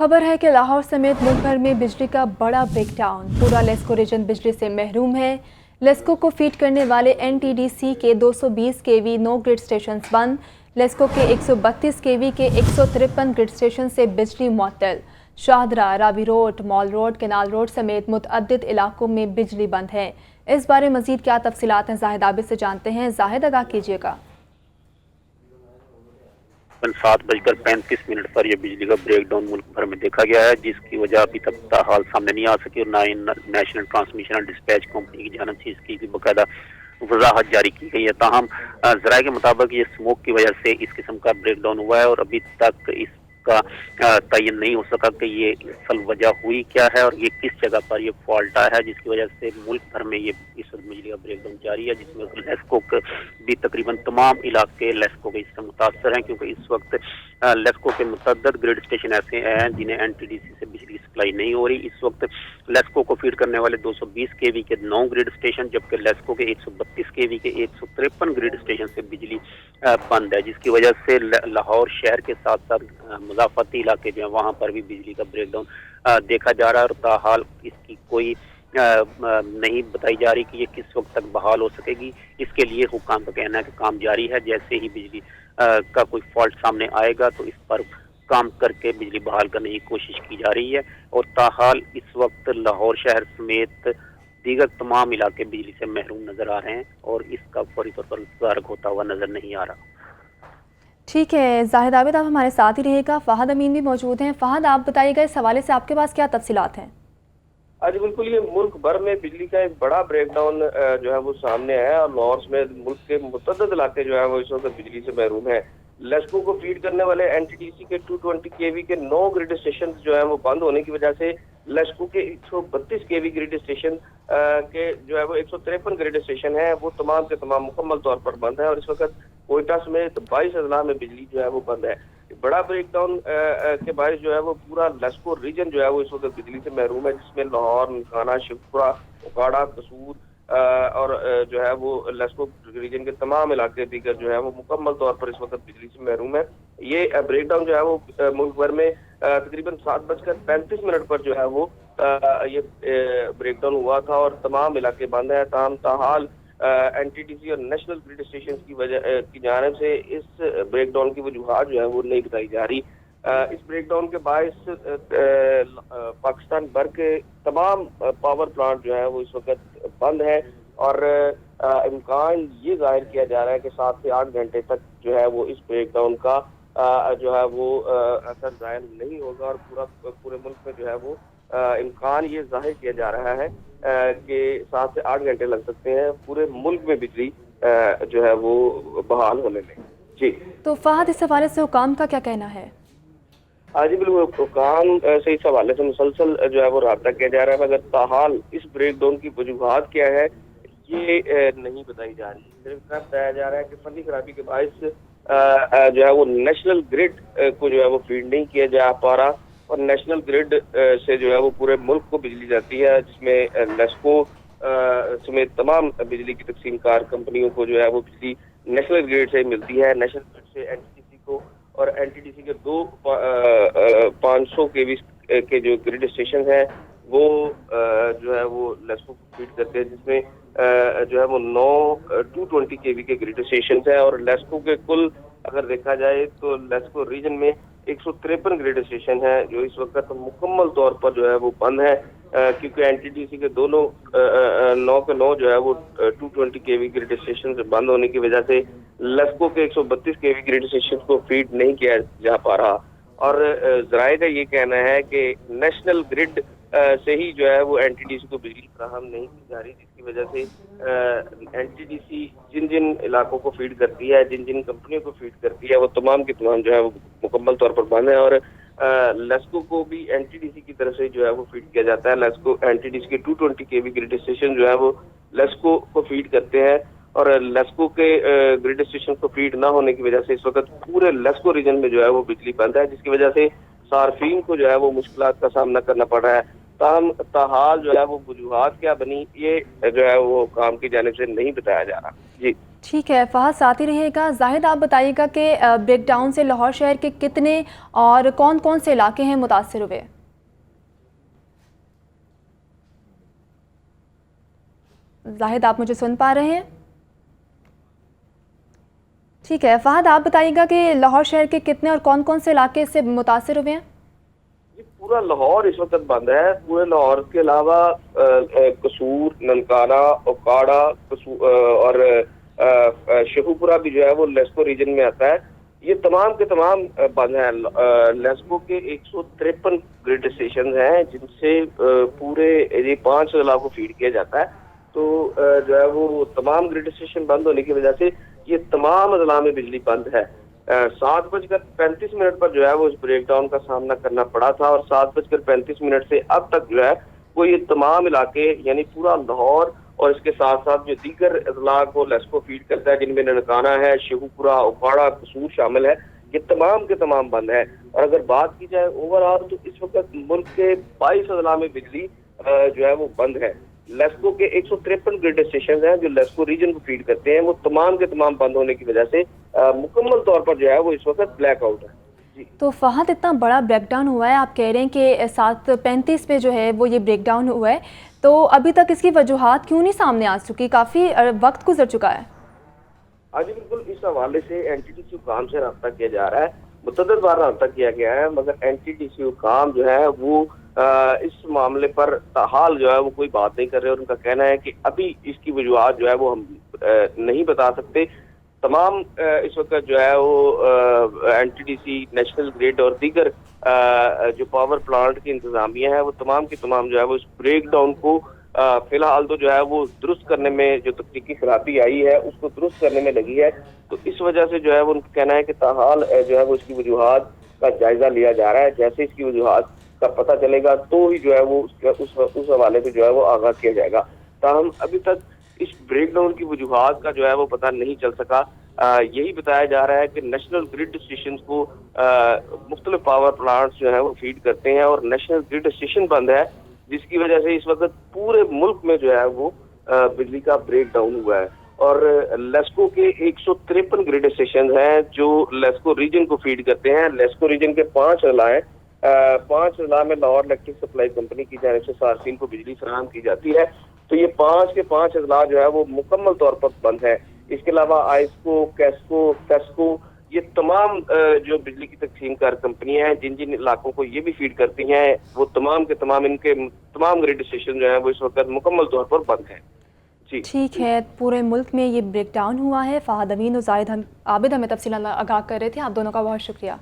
खबर है कि लाहौर समेत मुल्क भर में बिजली का बड़ा ब्रेकडाउन। पूरा लेस्को रीजन बिजली से महरूम है। लेस्को को फीड करने वाले एनटीडीसी के 220 केवी 9 ग्रिड स्टेशन बंद। लेस्को के 132 केवी के 153 ग्रिड स्टेशन से बिजली मुअत्तल। Shahdara, Ravi road, mall road, canal road समेत मुतअद्दिद इलाकों में बिजली बंद है। इस बारे मजीद क्या तफसीलात हैं, जाहिद आबिद से जानते हैं। जाहिद, आगाह कीजिएगा। 7:35 पर यह बिजली का ब्रेकडाउन मुल्क भर में देखा गया है, जिसकी वजह अभी तक ताहाल सामने नहीं आ सकी और ना ही national transmission and dispatch company की जानब से इसकी बाकायदा वजाहत जारी की गई है। ताहम जराये के मुताबिक ये स्मोक की वजह से इस किस्म का ब्रेकडाउन हुआ है और अभी तक इसका तयन नहीं हो सका कि ये असल वजह हुई क्या है और ये किस जगह पर ये फॉल्ट आया है, जिसकी वजह से मुल्क भर में ये इस वक्त बिजली का ब्रेकडाउन जारी है, जिसमें लेस्को भी तकरीबन तमाम इलाके लेस्को के इससे मुतासर हैं, क्योंकि इस वक्त लेस्को के मुतअद्दिद ग्रिड स्टेशन ऐसे हैं जिन्हें एनटीडीसी से बिजली सप्लाई नहीं हो रही। इस वक्त लेस्को को फीड करने वाले 220 केवी के 9 ग्रिड स्टेशन, जबकि लेस्को के 132 केवी के 153 ग्रिड स्टेशन से बिजली बंद है, जिसकी वजह से लाहौर शहर के साथ साथ मुजाफती इलाके जो हैं वहाँ पर भी बिजली का ब्रेकडाउन देखा जा रहा है और ताहाल इसकी कोई नहीं बताई जा रही कि ये किस वक्त तक बहाल हो सकेगी। इसके लिए हुक्काम का कहना है कि काम जारी है, जैसे ही बिजली का कोई फॉल्ट सामने आएगा तो इस पर काम करके बिजली बहाल करने की कोशिश की जा रही है और ताहाल इस वक्त लाहौर शहर समेत दीगर तमाम इलाके बिजली से महरूम नजर आ रहे हैं और इसका फौरी तौर पर सुधार होता हुआ नजर नहीं आ रहा। ठीक है जाहिद आबिद, आप हमारे साथ ही रहेगा। फहद अमीन भी मौजूद हैं। फहद, आप बताइएगा इस हवाले से आपके पास क्या तफसीलात हैं? आज बिल्कुल ये मुल्क भर में बिजली का एक बड़ा ब्रेकडाउन जो है वो सामने है और लाहौर समेत मुल्क के मुतअद्दिद इलाके जो है वो इस वक्त बिजली से महरूम है। लेस्को को फीड करने वाले एनटीडीसी के 220 केवी के 9 ग्रिड स्टेशन जो है वो बंद होने की वजह से लेस्को के 132 केवी ग्रिड स्टेशन के जो है वो 153 ग्रिड स्टेशन है वो तमाम के तमाम मुकम्मल तौर पर बंद है और इस वक्त कोयटा समेत 22 अजला में बिजली जो है वो बंद है। बड़ा ब्रेकडाउन के बारिश जो है वो पूरा लेस्को रीजन जो है वो इस वक्त बिजली से महरूम है, जिसमें लाहौर, ननकाना, शिवपुरा, उकाड़ा, कसूर और जो है वो लेस्को रीजन के तमाम इलाके दीगर जो है वो मुकम्मल तौर पर इस वक्त बिजली से महरूम है। ये ब्रेकडाउन जो है वो मुल्क भर में तकरीबन 7:35 पर जो है वो ये ब्रेकडाउन हुआ था और तमाम इलाके बंद है। ताहाल एनटीडीसी और नेशनल ग्रिड स्टेशन की वजह की जानिब से इस ब्रेकडाउन की वजूहात जो है वो नहीं बताई जा रही। इस ब्रेकडाउन के बायस पाकिस्तान भर के तमाम पावर प्लांट जो है वो इस वक्त बंद है और इम्कान ये जाहिर किया जा रहा है कि 7 से 8 घंटे तक जो है वो इस ब्रेकडाउन का जो है वो असर जाहिर नहीं होगा और पूरे मुल्क में जो है वो इम्कान ये जाहिर किया जा रहा है कि 7 से 8 घंटे लग सकते हैं पूरे मुल्क में बिजली जो है वो बहाल होने में। जी तो फहद, इस हवाले से हुकाम का क्या कहना है? जी बिल्कुल, हुकाम से इस हवाले से मुसलसल जो है वो राब्ता किया जा रहा है, मगर ताहाल इस ब्रेकडाउन की वजूहात क्या है ये नहीं बताई जा रही। सिर्फ इतना बताया जा रहा है कि फनी खराबी के बायस जो है वो नेशनल ग्रिड को जो है वो फीड नहीं किया जा पा रहा और नेशनल ग्रिड से जो है वो पूरे मुल्क को बिजली जाती है, जिसमें लेस्को समेत तमाम बिजली की तकसीम कार कंपनियों को जो है वो बिजली नेशनल ग्रिड से मिलती है। नेशनल ग्रिड से एनटीडीसी को और एनटीडीसी के 500 केवी के जो ग्रिड स्टेशन हैं वो जो है वो लेस्को को फीड करते हैं, जिसमें जो है वो 220 केवी के ग्रिड स्टेशन हैं और लेस्को के कुल अगर देखा जाए तो लेस्को रीजन में 153 ग्रिड स्टेशन है जो इस वक्त मुकम्मल तौर पर जो है वो बंद है, क्योंकि एनटीडीसी के दोनों 9 के 9 जो है वो 220 केवी ग्रिड स्टेशन से बंद होने की वजह से लेस्को के 132 केवी ग्रिड स्टेशन को फीड नहीं किया जा पा रहा और जराये का ये कहना है कि नेशनल ग्रिड से ही जो है वो एनटीडीसी को बिजली फराहम नहीं की जा रही, जिसकी वजह से एनटीडीसी जिन जिन इलाकों को फीड करती है, जिन जिन कंपनियों को फीड करती है वो तमाम की तमाम जो है वो मुकम्मल तौर पर बंद है और लेस्को को भी एनटीडीसी की तरफ से जो है वो फीड किया जाता है। लेस्को एनटीडीसी के 220 केवी ग्रिड स्टेशन जो है वो लेस्को को फीड करते हैं और लेस्को के ग्रिड स्टेशन को फीड ना होने की वजह से इस वक्त पूरे लेस्को रीजन में जो है वो बिजली बंद है, जिसकी वजह से सार्फिन को जो है वो मुश्किलात का सामना करना पड़ रहा है। ताहाल जो है वो वजूहात क्या बनी ये जो है वो काम की जानिब से नहीं बताया जा रहा। जी ठीक है फहद, साथ ही रहिएगा। जाहिद, आप बताइएगा कि ब्रेक डाउन से लाहौर शहर के कितने और कौन कौन से इलाके हैं मुतासर हुए? जाहिद, आप मुझे सुन पा रहे हैं? ठीक है फहद, आप बताइएगा कि लाहौर शहर के कितने और कौन कौन से इलाके इससे मुतासर हुए हैं? पूरा लाहौर इस वक्त बंद है। पूरे लाहौर के अलावा कसूर, ननकाना, ओकाड़ा और शेखुपुरा भी जो है वो लेस्को रीजन में आता है। ये तमाम के तमाम बंद हैं। लेस्को के 153 ग्रिड स्टेशन हैं जिनसे पूरे ये 5 अजला को फीड किया जाता है। तो जो है वो तमाम ग्रिड स्टेशन बंद होने की वजह से ये तमाम अजला में बिजली बंद है। 7:35 पर जो है वो इस ब्रेक डाउन का सामना करना पड़ा था और 7:35 से अब तक जो है वो ये तमाम इलाके यानी पूरा लाहौर और इसके साथ साथ जो दीगर अजला को लेस्को फीड करता है जिनमें ननकाना है, शेखुपुरा, ओकाड़ा, कसूर शामिल है, ये तमाम के तमाम बंद है। और अगर बात की जाए ओवरऑल तो इस वक्त मुल्क के 22 अजला में बिजली जो है वो बंद है। लेस्को के 153 ग्रिड स्टेशन हैं जो लेस्को रीजन को फीड करते हैं, वो तमाम के तमाम बंद होने की वजह से मुकम्मल तौर पर जो है वो इस वक्त ब्लैक आउट है। तो फहद, इतना बड़ा ब्रेकडाउन हुआ है, आप कह रहे हैं कि 7:35 पे जो है वो ये ब्रेकडाउन हुआ है, तो अभी तक इसकी वजूहात क्यों नहीं सामने आ चुकी? काफ़ी वक्त गुजर चुका है। आज बिल्कुल इस हवाले से एनटीडीसी काम से रब्ता किया जा रहा है, मुतअद्दिद बार रब्ता किया गया है, मगर एनटीडीसी काम जो है वो इस मामले पर ताहाल जो है वो कोई बात नहीं कर रहे और उनका कहना है कि अभी इसकी वजूहात जो है वो हम नहीं बता सकते। तमाम इस वक्त जो है वो एनटीडीसी, नेशनल ग्रिड और दीगर जो पावर प्लांट की इंतजामिया है वो तमाम की तमाम जो है वो इस ब्रेक डाउन को फिलहाल तो जो है वो दुरुस्त करने में जो तकनीकी खराबी आई है उसको दुरुस्त करने में लगी है। तो इस वजह से जो है वो उनका कहना है कि ताहाल जो है वो इसकी वजूहात का जायजा लिया जा रहा है। जैसे इसकी वजूहात का पता चलेगा तो ही जो है वो उस हवाले से जो है वो आगाज किया जाएगा। ताहम अभी तक इस ब्रेक डाउन की वजूहात का जो है वो पता नहीं चल सका। यही बताया जा रहा है कि नेशनल ग्रिड स्टेशन को मुख्तलिफ पावर प्लांट्स जो है वो फीड करते हैं और नेशनल ग्रिड स्टेशन बंद है, जिसकी वजह से इस वक्त पूरे मुल्क में जो है वो बिजली का ब्रेक डाउन हुआ है। और लेस्को के 153 ग्रिड स्टेशन हैं जो लेस्को रीजन को फीड करते हैं। लेस्को रीजन के 5 अजला हैं। 5 अजला में लाहौर इलेक्ट्रिक सप्लाई कंपनी की जानिब से सार्फिन को बिजली फराहम की जाती है। तो ये 5 के 5 अजला जो है वो मुकम्मल तौर पर बंद है। इसके अलावा आइस्को, कैस्को, फेस्को, ये तमाम जो बिजली की तकसीम कार कंपनियां हैं जिन जिन इलाकों को ये भी फीड करती हैं वो तमाम के तमाम इनके तमाम ग्रिड स्टेशन जो है वो इस वक्त मुकम्मल तौर पर बंद है। जी ठीक है, पूरे मुल्क में ये ब्रेकडाउन हुआ है। फहद अमीन और जाहिद आबिद हमें तफसील आगाह कर रहे थे। आप दोनों का बहुत शुक्रिया।